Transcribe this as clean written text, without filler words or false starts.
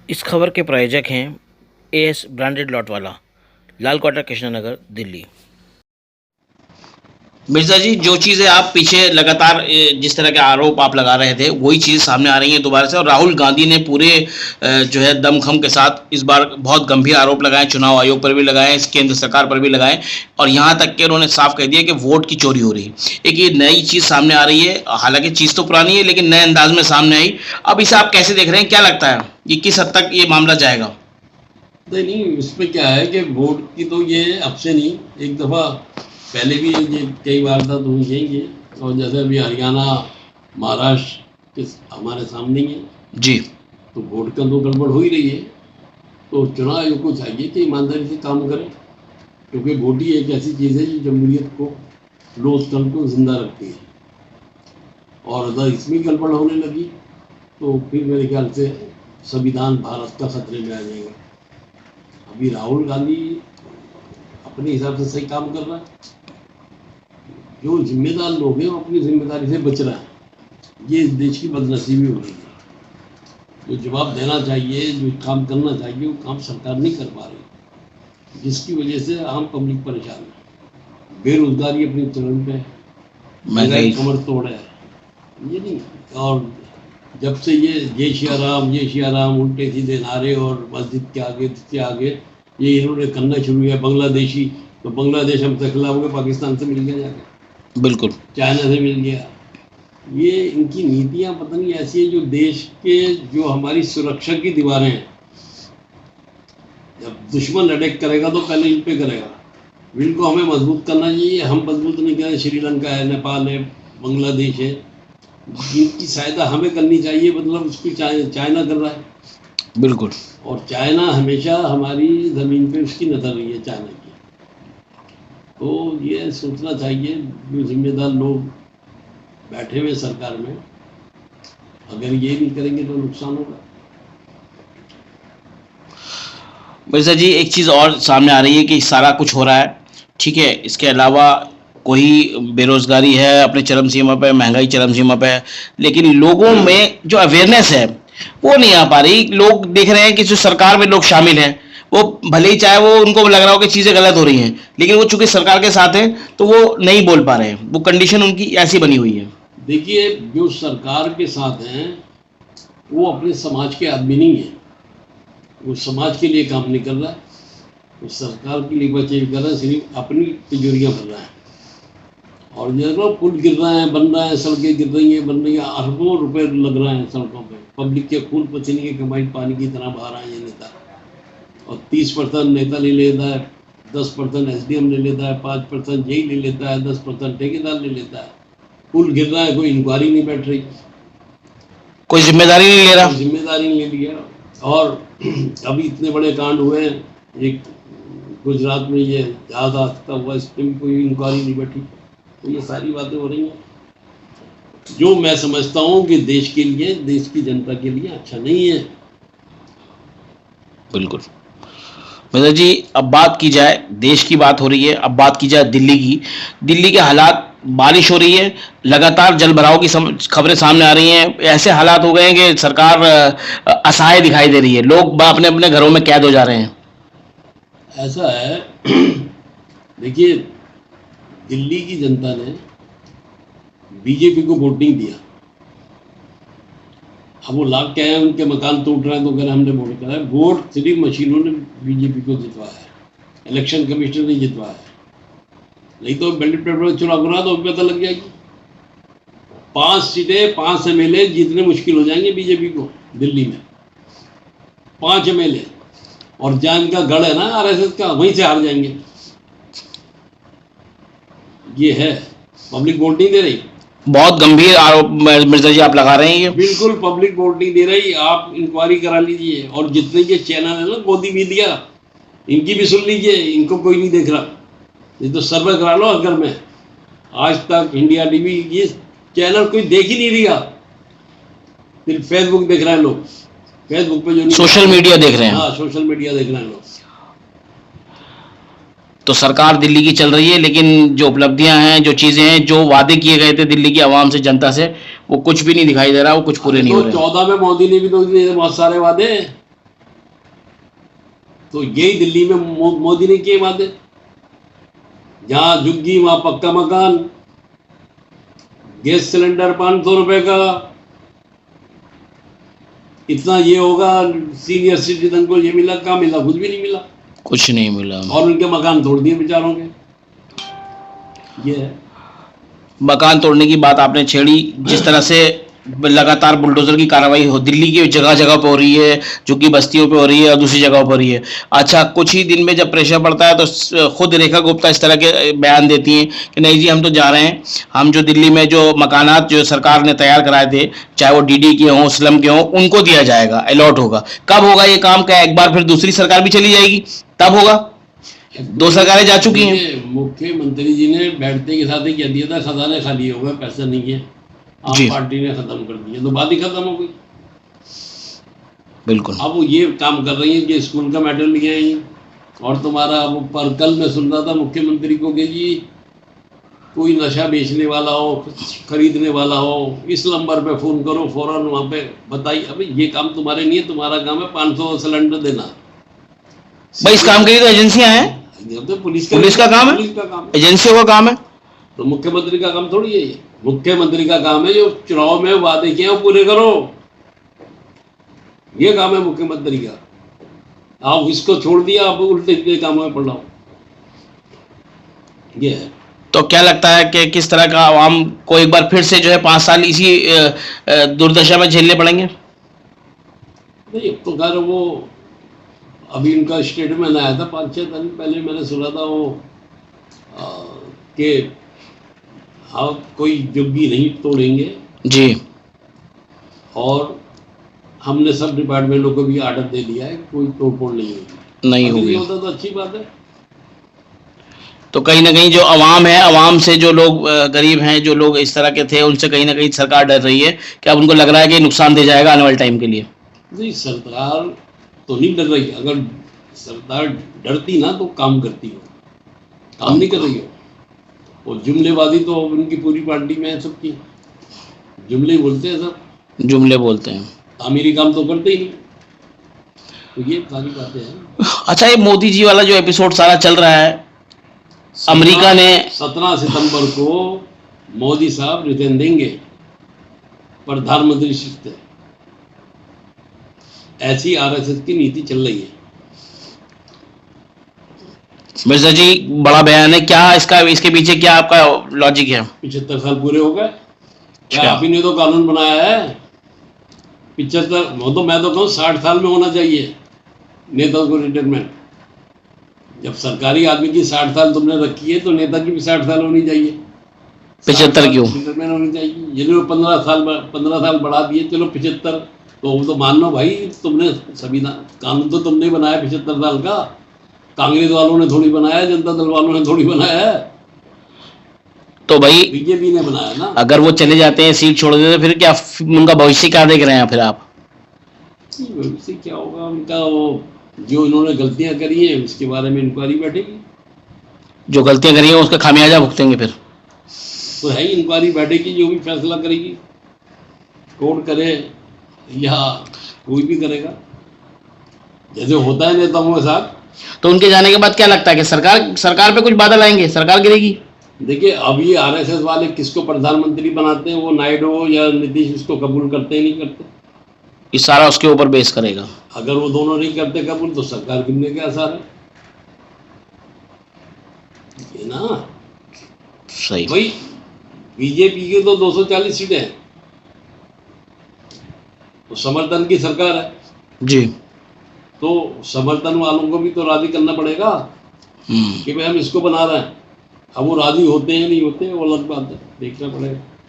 इस खबर के प्रायोजक हैं एएस ब्रांडेड लॉट वाला, लाल क्वार्टर, कृष्णनगर, दिल्ली। मिर्जा जी, जो चीज़ें आप पीछे लगातार जिस तरह के आरोप आप लगा रहे थे, वही चीज़ सामने आ रही है दोबारा से। और राहुल गांधी ने पूरे जो है दमखम के साथ इस बार बहुत गंभीर आरोप लगाए, चुनाव आयोग पर भी लगाए, केंद्र सरकार पर भी लगाए, और यहाँ तक कि उन्होंने साफ कह दिया कि वोट की चोरी हो रही है। एक ये नई चीज़ सामने आ रही है, हालांकि चीज़ तो पुरानी है लेकिन नए अंदाज में सामने आई। अब इसे आप कैसे देख रहे हैं? क्या लगता है ये किस हद तक ये मामला जाएगा? नहीं नहीं, इसमें क्या है कि वोट की तो ये अब से नहीं, एक दफ़ा पहले भी ये कई वारदात हुई हैं ये। और जैसे अभी हरियाणा, महाराष्ट्र के हमारे सामने ही है जी। तो वोट का तो गड़बड़ हो ही रही है। तो चुनाव आयोग को चाहिए कि ईमानदारी से काम करें, क्योंकि वोट ही एक ऐसी चीज़ है जो जमहूरियत को, लोकतंत्र को जिंदा रखती है। और अगर इसमें गड़बड़ होने लगी तो फिर मेरे ख्याल से संविधान भारत का खतरे में आ जाएगा। अभी राहुल गांधी अपने हिसाब से सही काम कर रहा है, जो जिम्मेदार लोग हैं वो अपनी जिम्मेदारी से बच रहा है। ये इस देश की बदनसीबी हो रही है। जो जवाब देना चाहिए, जो काम करना चाहिए, वो काम सरकार नहीं कर पा रही, जिसकी वजह से आम पब्लिक परेशान है। बेरोजगारी अपनी चरम पे है, महंगाई कमर तोड़ है। ये नहीं, और जब से ये जय सिया राम उल्टे सीधे नारे और मस्जिद के आगे इसके आगे ये इन्होंने करना शुरू किया, बांग्लादेशी तो बांग्लादेश हमसे खिलाफ हो गया, पाकिस्तान से मिल गया जाके, बिल्कुल चाइना से मिल गया। ये इनकी नीतियां पता नहीं ऐसी है, जो देश के, जो हमारी सुरक्षा की दीवारें हैं, जब दुश्मन अटैक करेगा तो पहले इन पे करेगा। इनको हमें मजबूत करना चाहिए, हम मजबूत नहीं करें। श्रीलंका है, नेपाल है, बांग्लादेश है, इनकी सहायता हमें करनी चाहिए। मतलब उसकी चाइना कर रहा है, बिल्कुल। और चाइना हमेशा हमारी ज़मीन पे उसकी नज़र रही है, चाइना की। तो ये सोचना चाहिए, जो जिम्मेदार लोग बैठे हुए सरकार में, अगर ये नहीं करेंगे तो नुकसान होगा। मिर्जा जी, एक चीज़ और सामने आ रही है कि सारा कुछ हो रहा है, ठीक है, इसके अलावा कोई बेरोजगारी है अपने चरम सीमा पे, महंगाई चरम सीमा पे है, लेकिन लोगों में जो अवेयरनेस है वो नहीं आ पा रही। लोग देख रहे हैं कि जो सरकार में लोग शामिल हैं, वो भले ही चाहे वो उनको लग रहा हो कि चीज़ें गलत हो रही हैं, लेकिन वो चूंकि सरकार के साथ हैं तो वो नहीं बोल पा रहे हैं। वो कंडीशन उनकी ऐसी बनी हुई है। देखिए, जो सरकार के साथ हैं वो अपने समाज के आदमी नहीं है, वो समाज के लिए काम नहीं कर रहा है, वो सरकार के लिए बचे कर रहा है, सिर्फ अपनी तिजोरियाँ भर रहा है। और जो पुल गिर रहे हैं, बन रहे हैं, सड़कें गिर रही हैं, बन रही हैं, अरबों रुपए लग रहे हैं सड़कों पे, पब्लिक के खून पसीने की कमाई पानी की तरह बहा रहा है ये नेता। और 30% नेता ले लेता है, 10% SDM ले लेता है, 5% जेई ले लेता है, 10% ठेकेदार ले लेता है। पुल गिर रहा है, कोई इंक्वायरी नहीं बैठ रही, कोई जिम्मेदारी नहीं ले रहा, जिम्मेदारी नहीं ले लिया। और अभी इतने बड़े कांड हुए हैं, एक गुजरात में ये जहाज हादसा हुआ, इस पर कोई इंक्वायरी नहीं बैठी। तो ये सारी बातें हो रही हैं, जो मैं समझता हूँ कि देश के लिए, देश की जनता के लिए अच्छा नहीं है। बिल्कुल। मिर्जा जी, अब बात की जाए, देश की बात हो रही है, अब बात की जाए दिल्ली की। दिल्ली के हालात, बारिश हो रही है, लगातार जल भराव की खबरें सामने आ रही हैं। ऐसे हालात हो गए हैं कि सरकार असहाय दिखाई दे रही है, लोग अपने अपने घरों में कैद हो जा रहे हैं। ऐसा है देखिए, दिल्ली की जनता ने बीजेपी को वोट नहीं दिया। अब वो लाख क्या है, उनके मकान टूट रहे हैं तो अगर हमने वोट करा है, वोट सिर्फ मशीनों ने बीजेपी को जितवाया है, इलेक्शन कमिश्नर ने जितवाया है। नहीं तो बैलेट पेपर चुनाव करा तो पता लग जाएगी। 5 सीटें, 5 MLA जीतने मुश्किल हो जाएंगे बीजेपी को दिल्ली में, 5 MLA। और जहाँ इनका गढ़ है ना RSS का, वहीं से हार जाएंगे। ये है, पब्लिक वोट नहीं दे रही। बहुत गंभीर आरोप मिर्जा जी आप लगा रहे हैं ये। बिल्कुल, पब्लिक वोट नहीं दे रही। आप इंक्वायरी करा लीजिए, और जितने के चैनल है ना गोदी मीडिया, इनकी भी सुन लीजिए, इनको कोई नहीं देख रहा। ये तो सर्वे करा लो अगर में, आज तक, इंडिया TV, ये चैनल कोई देख ही नहीं रहा। फिर फेसबुक देख रहे हैं लोग, फेसबुक पे जो सोशल मीडिया देख रहे हैं। हाँ, सोशल मीडिया देख रहे हैं लोग। तो सरकार दिल्ली की चल रही है, लेकिन जो उपलब्धियां हैं, जो चीजें हैं, जो वादे किए गए थे दिल्ली की आवाम से, जनता से, वो कुछ भी नहीं दिखाई दे रहा, वो कुछ पूरे नहीं हो रहे। 14 में मोदी ने भी तो दिए बहुत सारे वादे, तो यही दिल्ली में मोदी ने किए वादे, जहां झुग्गी वहां पक्का मकान, गैस सिलेंडर 500 रुपए का, इतना ये होगा, सीनियर सिटीजन को ये मिला, क्या मिला? कुछ भी नहीं मिला, कुछ नहीं मिला। और उनके मकान तोड़ दिए बेचारों के। ये है मकान तोड़ने की बात आपने छेड़ी, जिस तरह से लगातार बुलडोजर की कार्रवाई हो दिल्ली की जगह जगह पर हो रही है, झुग्गी बस्तियों पे हो रही है और दूसरी जगह पर हो रही है। अच्छा, कुछ ही दिन में जब प्रेशर पड़ता है तो खुद रेखा गुप्ता इस तरह के बयान देती हैं कि नहीं जी, हम तो जा रहे हैं, हम जो दिल्ली में जो मकानात जो सरकार ने तैयार कराए थे, चाहे वो डीडी के हों, स्लम के हों, उनको दिया जाएगा, अलॉट होगा। कब होगा ये काम? क्या एक बार फिर दूसरी सरकार भी चली जाएगी तब होगा? 2 सरकारें जा चुकी हैं। मुख्यमंत्री जी ने बैठते के साथ ही कह दिया था खजाने खाली हो गए, पैसा नहीं है, आम पार्टी ने खत्म कर दिया, तो बात ही खत्म हो गई। बिल्कुल। अब वो ये काम कर रही है कि स्कूल का मेडल लिए आई, और तुम्हारा वो पर कल मैं सुन रहा था मुख्यमंत्री को कि जी कोई नशा बेचने वाला हो, खरीदने वाला हो, इस नंबर पे फोन करो, फौरन वहाँ पे बताइए। अबे ये काम तुम्हारे नहीं है, तुम्हारा काम है 500 सिलेंडर देना। भाई इस काम के लिए तो एजेंसियां हैं, तो पुलिस का काम है, एजेंसियों का काम है। तो मुख्यमंत्री का काम थोड़ी है ये। मुख्यमंत्री का काम है जो चुनाव में वादे किए वो पूरे करो, ये काम है मुख्यमंत्री का। आप इसको छोड़ दिया, आप उल्टे कामों में पड़ रहा हो, ये है। तो क्या लगता है कि किस तरह का आवाम को एक बार फिर से जो है 5 साल इसी दुर्दशा में झेलने पड़ेंगे? नहीं, तो खैर वो अभी इनका स्टेटमेंट आया था 5-6 दिन पहले, मैंने सुना था वो कि आप कोई झुग्गी नहीं तोड़ेंगे जी, और हमने सब डिपार्टमेंटों को भी ऑर्डर दे दिया है, कोई तोड़फोड़ नहीं होगी। होता तो अच्छी बात है। तो कहीं ना कहीं जो अवाम है, अवाम से जो लोग गरीब हैं, जो लोग इस तरह के थे, उनसे कहीं ना कहीं सरकार डर रही है कि अब उनको लग रहा है कि नुकसान दे जाएगा आने वाले टाइम के लिए। नहीं, सरकार तो नहीं डर रही। अगर सरकार डरती ना तो काम करती हो, काम नहीं कर रही हो। और जुमलेबाजी तो उनकी पूरी पार्टी में है, सबकी जुमले बोलते हैं, सब जुमले बोलते हैं, आमिरी काम तो करते ही नहीं। तो ये सारी बातें हैं। अच्छा, ये मोदी जी वाला जो एपिसोड सारा चल रहा है, अमेरिका ने 17 सितंबर को मोदी साहब रिटेन देंगे प्रधानमंत्री शिफ्ट, ऐसी आरएसएस की नीति चल रही है। मिर्जा जी, बड़ा बयान है, क्या इसके पीछे क्या आपका लॉजिक है? 75 साल पूरे हो गए, क्या आप ही ने तो कानून बनाया है? 75, वो तो मैं तो कहूँ 60 साल में होना चाहिए नेता को रिटायरमेंट। जब सरकारी आदमी की 60 साल तुमने रखी है तो नेता की भी 60 साल होनी चाहिए। 75 क्यों रिटायरमेंट होनी चाहिए? जिन्होंने 15 साल बढ़ा दिए, चलो 75, तो वो तो मान लो भाई, तुमने संविधान कानून तो तुमने बनाया 75 साल का, कांग्रेस वालों ने थोड़ी बनाया, जनता दल वालों ने थोड़ी बनाया है, तो भाई बीजेपी ने बनाया ना। अगर वो चले जाते हैं, सीट छोड़ देते, फिर क्या उनका भविष्य क्या देख रहे हैं फिर आप? भविष्य क्या होगा उनका? वो जो इन्होंने गलतियां करी हैं उसके बारे में इंक्वायरी बैठेगी, जो गलतियां करी हैं उसका खामियाजा भुगतेंगे फिर। तो है ही, इंक्वायरी बैठेगी, जो भी फैसला करेगी, कोर्ट करे या कोई भी करेगा, जैसे होता है नेताओं के साथ। तो उनके जाने के बाद क्या लगता है कि सरकार पे कुछ बादल आएंगे, सरकार गिरेगी? देखिए, अब ये आरएसएस वाले किसको प्रधानमंत्री बनाते हैं, वो नायडू या नीतीश इसको कबूल करते ही नहीं करते। ये सारा उसके ऊपर बेस करेगा। अगर वो दोनों नहीं करते कबूल तो सरकार गिरने के आसार है, ये ना। सही। भाई बीजेपी की तो 240 सीटें हैं, तो समर्थन की सरकार है जी, तो समर्थन वालों को भी तो राजी करना पड़ेगा कि भाई हम इसको बना रहे हैं। अब वो राजी होते हैं नहीं होते वो अलग बात है, देखना पड़ेगा।